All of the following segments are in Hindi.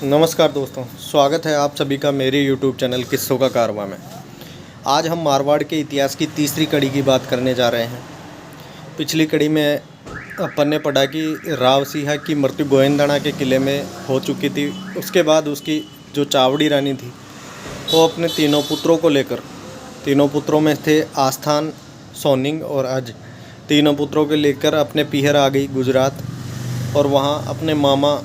नमस्कार दोस्तों, स्वागत है आप सभी का मेरे YouTube चैनल किस्सों का कारवां में। आज हम मारवाड़ के इतिहास की तीसरी कड़ी की बात करने जा रहे हैं। पिछली कड़ी में अपन ने पढ़ा कि राव सिंह की मृत्यु गोविंदवाड़ा के किले में हो चुकी थी। उसके बाद उसकी जो चावड़ी रानी थी वो अपने तीनों पुत्रों को लेकर, तीनों पुत्रों में थे आस्थान, सोनिंग और अज, तीनों पुत्रों को लेकर अपने पीहर आ गई गुजरात और वहाँ अपने मामा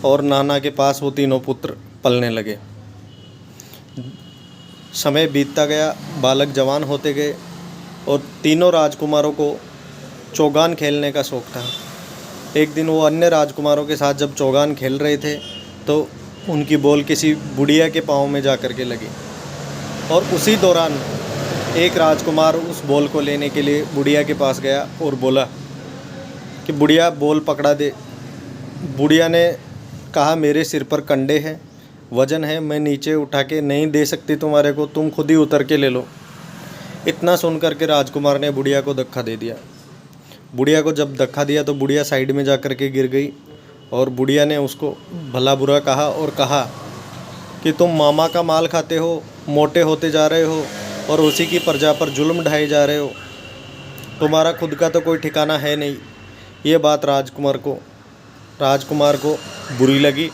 और नाना के पास वो तीनों पुत्र पलने लगे। समय बीतता गया, बालक जवान होते गए और तीनों राजकुमारों को चौगान खेलने का शौक़ था। एक दिन वो अन्य राजकुमारों के साथ जब चौगान खेल रहे थे तो उनकी बॉल किसी बुढ़िया के पाँव में जा कर के लगी और उसी दौरान एक राजकुमार उस बॉल को लेने के लिए बुढ़िया के पास गया और बोला कि बुढ़िया बॉल पकड़ा दे। बुढ़िया ने कहा मेरे सिर पर कंडे हैं, वजन है, मैं नीचे उठा के नहीं दे सकती तुम्हारे को, तुम खुद ही उतर के ले लो। इतना सुन कर के राजकुमार ने बुढ़िया को धक्का दे दिया। बुढ़िया को जब धक्का दिया तो बुढ़िया साइड में जा कर के गिर गई और बुढ़िया ने उसको भला बुरा कहा और कहा कि तुम मामा का माल खाते हो, मोटे होते जा रहे हो और उसी की प्रजा पर जुल्म ढाए जा रहे हो, तुम्हारा खुद का तो कोई ठिकाना है नहीं। ये बात राजकुमार को बुरी लगी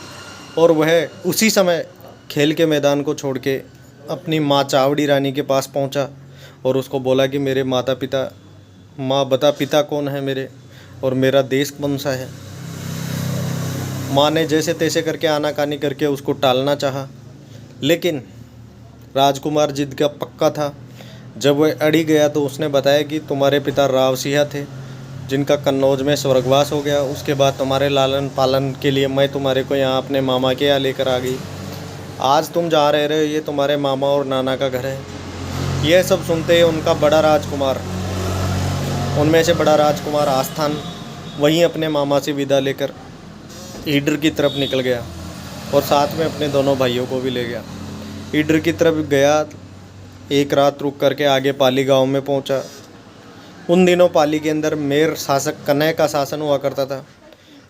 और वह उसी समय खेल के मैदान को छोड़ के अपनी माँ चावड़ी रानी के पास पहुंचा और उसको बोला कि मेरे माता पिता, माँ बता पिता कौन है मेरे और मेरा देश कौन सा है। माँ ने जैसे तैसे करके आनाकानी करके उसको टालना चाहा, लेकिन राजकुमार जिद का पक्का था। जब वह अड़ी गया तो उसने बताया कि तुम्हारे पिता राव सिंह थे जिनका कन्नौज में स्वर्गवास हो गया। उसके बाद तुम्हारे लालन पालन के लिए मैं तुम्हारे को यहाँ अपने मामा के यहाँ लेकर आ गई। आज तुम जहाँ रह रहे हो ये तुम्हारे मामा और नाना का घर है। यह सब सुनते ही उनका बड़ा राजकुमार, उनमें से बड़ा राजकुमार आस्थान वहीं अपने मामा से विदा लेकर ईडर की तरफ निकल गया और साथ में अपने दोनों भाइयों को भी ले गया। ईडर की तरफ गया, एक रात रुक करके आगे पाली गांव में पहुंचा। उन दिनों पाली के अंदर मेर शासक कन्है का शासन हुआ करता था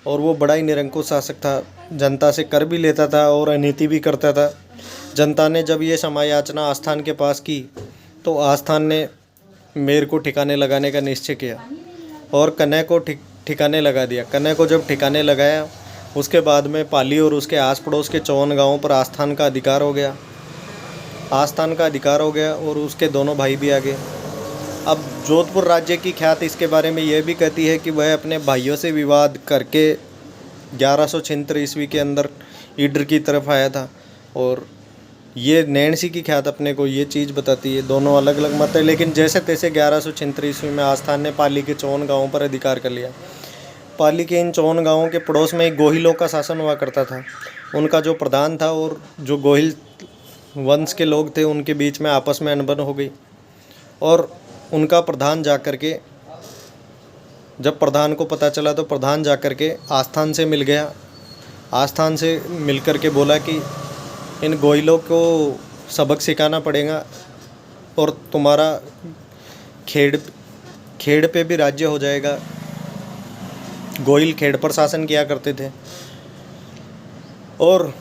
और वो बड़ा ही निरंकुश शासक था। जनता से कर भी लेता था और अनीति भी करता था। जनता ने जब ये क्षमा याचना आस्थान के पास की तो आस्थान ने मेर को ठिकाने लगाने का निश्चय किया और कन्है को ठिकाने लगा दिया। कन्है को जब ठिकाने लगाया उसके बाद में पाली और उसके आस पड़ोस के 54 गाँवों पर आस्थान का अधिकार हो गया। आस्थान का अधिकार हो गया और उसके दोनों भाई भी आ गए। अब जोधपुर राज्य की ख्याति इसके बारे में यह भी कहती है कि वह अपने भाइयों से विवाद करके 1176 ईस्वी के अंदर ईडर की तरफ आया था और ये नैणसी की ख्यात अपने को ये चीज़ बताती है। दोनों अलग अलग मत है, लेकिन जैसे तैसे 1176 ईस्वी में आस्थान ने पाली के 54 गाँवों पर अधिकार कर लिया। पाली के इन 54 गाँवों के पड़ोस में एक गोहिलों का शासन हुआ करता था। उनका जो प्रधान था और जो गोहिल वंश के लोग थे उनके बीच में आपस में अनबन हो गई और उनका प्रधान जा कर के, जब प्रधान को पता चला तो प्रधान जा कर के आस्थान से मिल गया। आस्थान से मिल कर के बोला कि इन गोइलों को सबक सिखाना पड़ेगा और तुम्हारा खेड़ पे भी राज्य हो जाएगा। गोइल खेड़ पर शासन किया करते थे और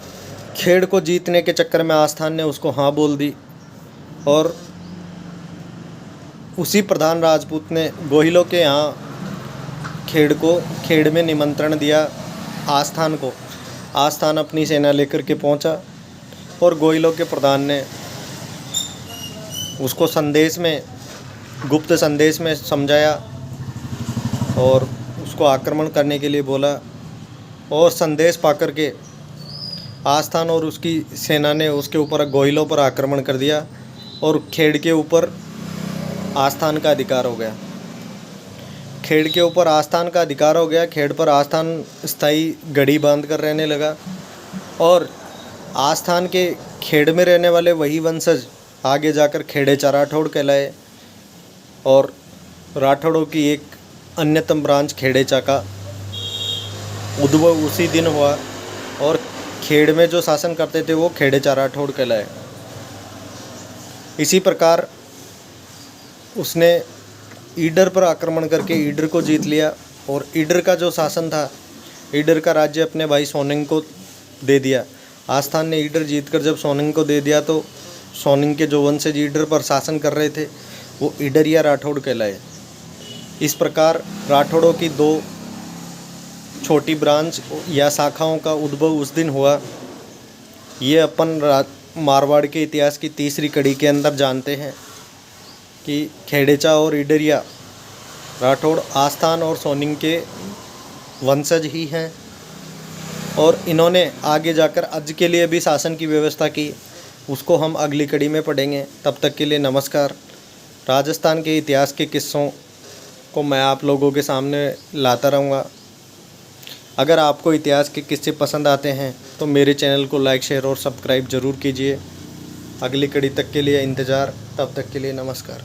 खेड़ को जीतने के चक्कर में आस्थान ने उसको हाँ बोल दी और उसी प्रधान राजपूत ने गोहिलों के यहाँ खेड़ में निमंत्रण दिया आस्थान को। आस्थान अपनी सेना लेकर के पहुँचा और गोहिलों के प्रधान ने उसको गुप्त संदेश में समझाया और उसको आक्रमण करने के लिए बोला और संदेश पाकर के आस्थान और उसकी सेना ने उसके ऊपर गोहिलों पर आक्रमण कर दिया और खेड़ के ऊपर आस्थान का अधिकार हो गया। खेड़ के ऊपर आस्थान का अधिकार हो गया। खेड़ पर आस्थान स्थायी गढ़ी बांध कर रहने लगा और आस्थान के खेड़ में रहने वाले वही वंशज आगे जाकर खेड़ेचा राठौड़ कहलाए और राठौड़ों की एक अन्यतम ब्रांच खेड़ेचा का उद्भव उसी दिन हुआ और खेड़ में जो शासन करते थे वो खेड़ेचा राठौड़ कहलाए। इसी प्रकार उसने ईडर पर आक्रमण करके ईडर को जीत लिया और ईडर का जो शासन था, ईडर का राज्य अपने भाई सोनिंग को दे दिया। आस्थान ने ईडर जीतकर जब सोनिंग को दे दिया तो सोनिंग के जो वंशज ईडर पर शासन कर रहे थे वो ईडर या राठौड़ कहलाए। इस प्रकार राठौड़ों की दो छोटी ब्रांच या शाखाओं का उद्भव उस दिन हुआ। ये अपन मारवाड़ के इतिहास की तीसरी कड़ी के अंदर जानते हैं कि खेड़ेचा और ईडरिया राठौड़ आस्थान और सोनिंग के वंशज ही हैं और इन्होंने आगे जाकर अज के लिए भी शासन की व्यवस्था की। उसको हम अगली कड़ी में पढ़ेंगे। तब तक के लिए नमस्कार। राजस्थान के इतिहास के किस्सों को मैं आप लोगों के सामने लाता रहूँगा। अगर आपको इतिहास के किस्से पसंद आते हैं तो मेरे चैनल को लाइक, शेयर और सब्सक्राइब ज़रूर कीजिए। अगली कड़ी तक के लिए इंतज़ार। तब तक के लिए नमस्कार।